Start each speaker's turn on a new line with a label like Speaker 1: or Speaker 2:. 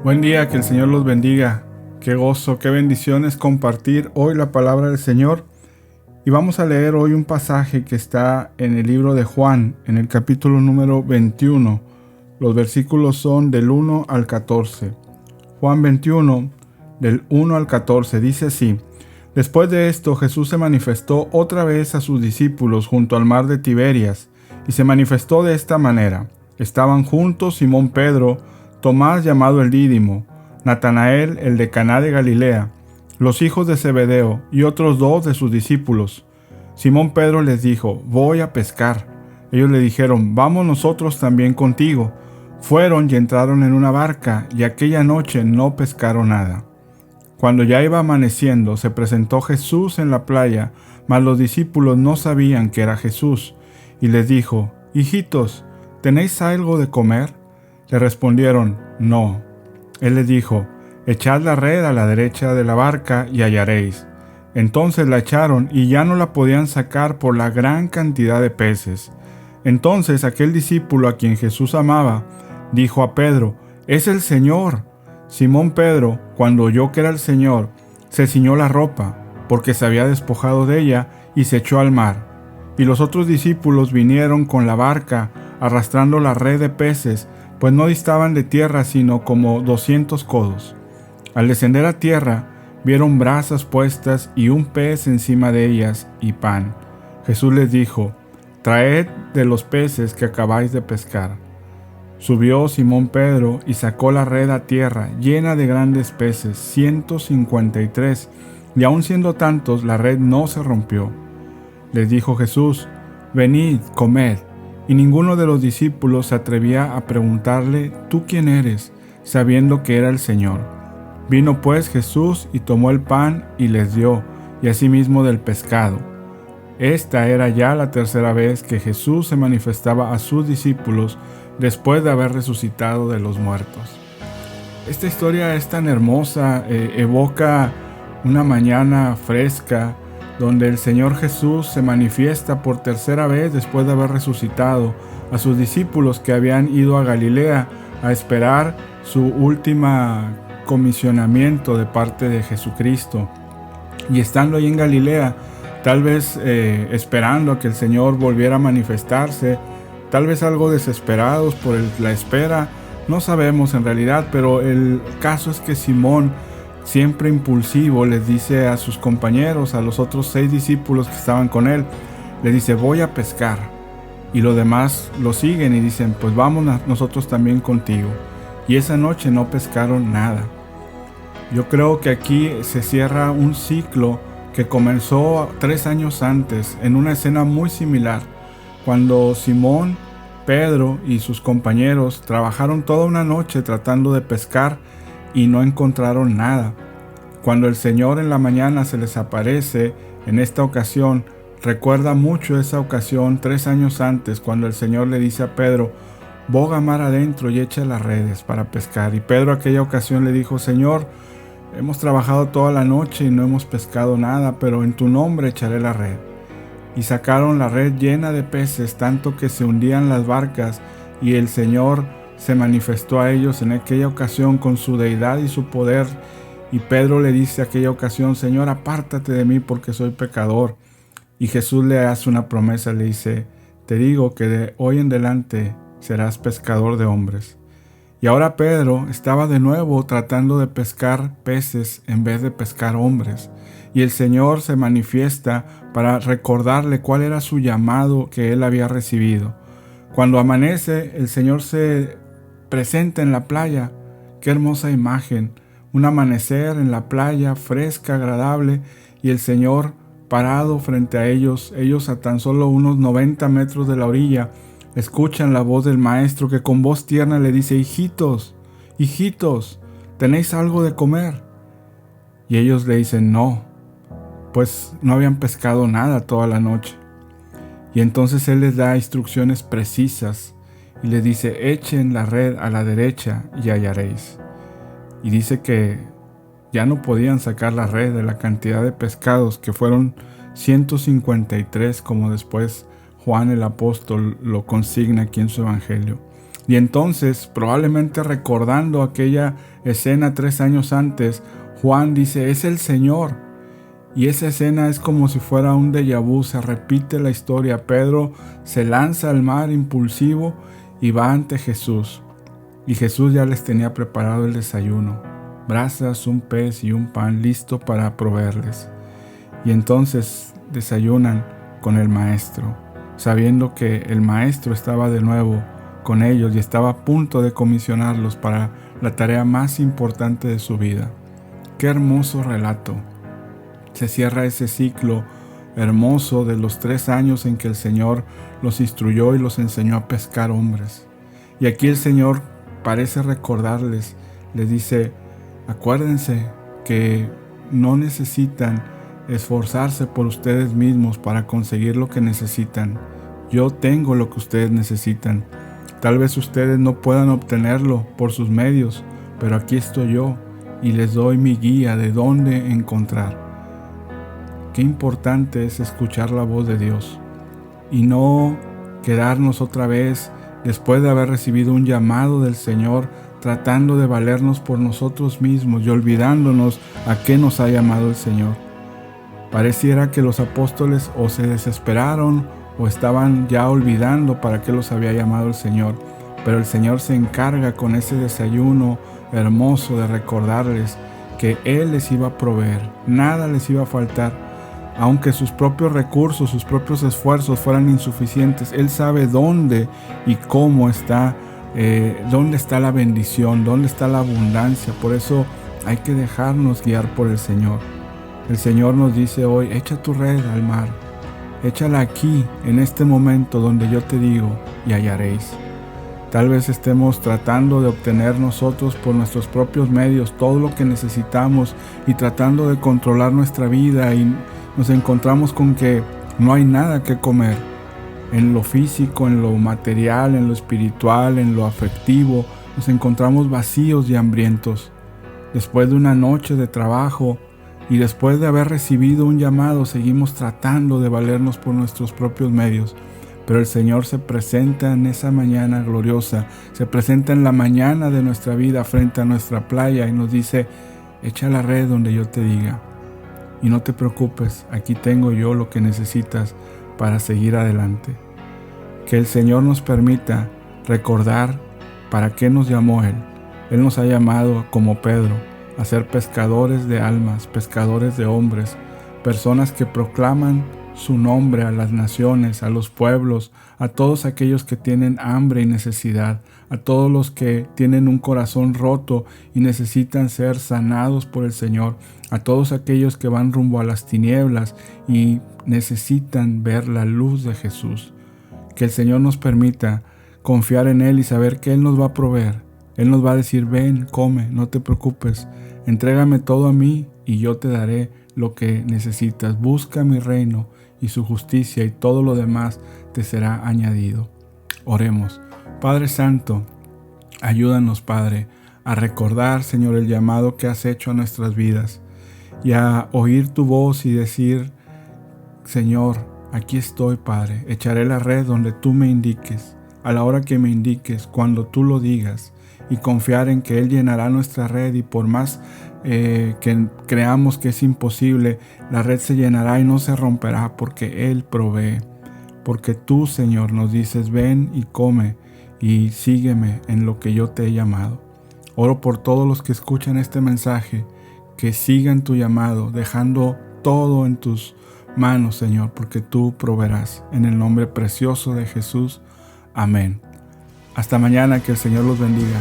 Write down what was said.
Speaker 1: Buen día, que el Señor los bendiga. Qué gozo, qué bendición es compartir hoy la palabra del Señor. Y vamos a leer hoy un pasaje que está en el libro de Juan, en el capítulo número 21. Los versículos son del 1 al 14. Juan 21, del 1 al 14, dice así: Después de esto, Jesús se manifestó otra vez a sus discípulos junto al mar de Tiberias, y se manifestó de esta manera. Estaban juntos Simón Pedro, Tomás llamado el Dídimo, Natanael el de Caná de Galilea, los hijos de Zebedeo y otros dos de sus discípulos. Simón Pedro les dijo: Voy a pescar. Ellos le dijeron: Vamos nosotros también contigo. Fueron y entraron en una barca, y aquella noche no pescaron nada. Cuando ya iba amaneciendo, se presentó Jesús en la playa, mas los discípulos no sabían que era Jesús, y les dijo: Hijitos, ¿tenéis algo de comer? Le respondieron: No. Él les dijo: Echad la red a la derecha de la barca y hallaréis. Entonces la echaron y ya no la podían sacar por la gran cantidad de peces. Entonces aquel discípulo a quien Jesús amaba dijo a Pedro: Es el Señor. Simón Pedro, cuando oyó que era el Señor, se ciñó la ropa, porque se había despojado de ella, y se echó al mar. Y los otros discípulos vinieron con la barca, arrastrando la red de peces, pues no distaban de tierra sino como 200 codos. Al descender a tierra, vieron brasas puestas y un pez encima de ellas y pan. Jesús les dijo: Traed de los peces que acabáis de pescar. Subió Simón Pedro y sacó la red a tierra, llena de grandes peces, 153, y aun siendo tantos, la red no se rompió. Les dijo Jesús: Venid, comed. Y ninguno de los discípulos se atrevía a preguntarle: ¿Tú quién eres?, sabiendo que era el Señor. Vino pues Jesús y tomó el pan y les dio, y asimismo del pescado. Esta era ya la tercera vez que Jesús se manifestaba a sus discípulos después de haber resucitado de los muertos. Esta historia es tan hermosa, evoca una mañana fresca, donde el Señor Jesús se manifiesta por tercera vez después de haber resucitado a sus discípulos que habían ido a Galilea a esperar su última comisionamiento de parte de Jesucristo. Y estando ahí en Galilea, tal vez esperando a que el Señor volviera a manifestarse, tal vez algo desesperados por la espera, no sabemos en realidad, pero el caso es que Simón, siempre impulsivo, les dice a sus compañeros, a los otros 6 discípulos que estaban con él, le dice: Voy a pescar. Y los demás lo siguen y dicen: Pues vamos nosotros también contigo. Y esa noche no pescaron nada. Yo creo que aquí se cierra un ciclo que comenzó 3 años antes, en una escena muy similar, cuando Simón, Pedro y sus compañeros trabajaron toda una noche tratando de pescar y no encontraron nada. Cuando el Señor en la mañana se les aparece, en esta ocasión, recuerda mucho esa ocasión 3 años antes, cuando el Señor le dice a Pedro: Boga mar adentro y echa las redes para pescar. Y Pedro aquella ocasión le dijo: Señor, hemos trabajado toda la noche y no hemos pescado nada, pero en tu nombre echaré la red. Y sacaron la red llena de peces, tanto que se hundían las barcas, y el Señor se manifestó a ellos en aquella ocasión con su deidad y su poder. Y Pedro le dice aquella ocasión: Señor, apártate de mí porque soy pecador. Y Jesús le hace una promesa, le dice: Te digo que de hoy en adelante serás pescador de hombres. Y ahora Pedro estaba de nuevo tratando de pescar peces en vez de pescar hombres. Y el Señor se manifiesta para recordarle cuál era su llamado que él había recibido. Cuando amanece, el Señor se presenta en la playa. Qué hermosa imagen, un amanecer en la playa, fresca, agradable, y el Señor parado frente a ellos a tan solo unos 90 metros de la orilla, escuchan la voz del Maestro que con voz tierna le dice: Hijitos, hijitos, ¿tenéis algo de comer? Y ellos le dicen: No, pues no habían pescado nada toda la noche. Y entonces Él les da instrucciones precisas y les dice: Echen la red a la derecha y hallaréis. Y dice que ya no podían sacar la red de la cantidad de pescados, que fueron 153, como después Juan el apóstol lo consigna aquí en su evangelio. Y entonces, probablemente recordando aquella escena 3 años antes, Juan dice, es el Señor. Y esa escena es como si fuera un déjà vu, se repite la historia. Pedro se lanza al mar impulsivo y va ante Jesús. Y Jesús ya les tenía preparado el desayuno, brasas, un pez y un pan listo para proveerles. Y entonces desayunan con el Maestro, sabiendo que el Maestro estaba de nuevo con ellos y estaba a punto de comisionarlos para la tarea más importante de su vida. ¡Qué hermoso relato! Se cierra ese ciclo hermoso de los 3 años en que el Señor los instruyó y los enseñó a pescar hombres. Y aquí el Señor parece recordarles, les dice, acuérdense que no necesitan esforzarse por ustedes mismos para conseguir lo que necesitan. Yo tengo lo que ustedes necesitan. Tal vez ustedes no puedan obtenerlo por sus medios, pero aquí estoy yo y les doy mi guía de dónde encontrar. Qué importante es escuchar la voz de Dios y no quedarnos otra vez después de haber recibido un llamado del Señor tratando de valernos por nosotros mismos y olvidándonos a qué nos ha llamado el Señor. Pareciera que los apóstoles o se desesperaron o estaban ya olvidando para qué los había llamado el Señor, pero el Señor se encarga con ese desayuno hermoso de recordarles que Él les iba a proveer, nada les iba a faltar, aunque sus propios recursos, sus propios esfuerzos fueran insuficientes. Él sabe dónde y cómo está, dónde está la bendición, dónde está la abundancia. Por eso hay que dejarnos guiar por el Señor. El Señor nos dice hoy, echa tu red al mar, échala aquí, en este momento donde yo te digo, y hallaréis. Tal vez estemos tratando de obtener nosotros por nuestros propios medios todo lo que necesitamos y tratando de controlar nuestra vida y nos encontramos con que no hay nada que comer. En lo físico, en lo material, en lo espiritual, en lo afectivo, nos encontramos vacíos y hambrientos. Después de una noche de trabajo y después de haber recibido un llamado, seguimos tratando de valernos por nuestros propios medios. Pero el Señor se presenta en esa mañana gloriosa, se presenta en la mañana de nuestra vida frente a nuestra playa y nos dice, echa la red donde yo te diga. Y no te preocupes, aquí tengo yo lo que necesitas para seguir adelante. Que el Señor nos permita recordar para qué nos llamó Él. Él nos ha llamado, como Pedro, a ser pescadores de almas, pescadores de hombres, personas que proclaman su nombre a las naciones, a los pueblos, a todos aquellos que tienen hambre y necesidad, a todos los que tienen un corazón roto y necesitan ser sanados por el Señor, a todos aquellos que van rumbo a las tinieblas y necesitan ver la luz de Jesús. Que el Señor nos permita confiar en Él y saber que Él nos va a proveer. Él nos va a decir, ven, come, no te preocupes, entrégame todo a mí y yo te daré lo que necesitas. Busca mi reino y su justicia y todo lo demás te será añadido. Oremos. Padre Santo, ayúdanos, Padre, a recordar, Señor, el llamado que has hecho a nuestras vidas y a oír tu voz y decir, Señor, aquí estoy, Padre, echaré la red donde tú me indiques, a la hora que me indiques, cuando tú lo digas, y confiar en que Él llenará nuestra red y por más que creamos que es imposible, la red se llenará y no se romperá porque Él provee. Porque tú, Señor, nos dices, ven y come y sígueme en lo que yo te he llamado. Oro por todos los que escuchan este mensaje, que sigan tu llamado, dejando todo en tus manos, Señor, porque tú proveerás. En el nombre precioso de Jesús. Amén. Hasta mañana, que el Señor los bendiga.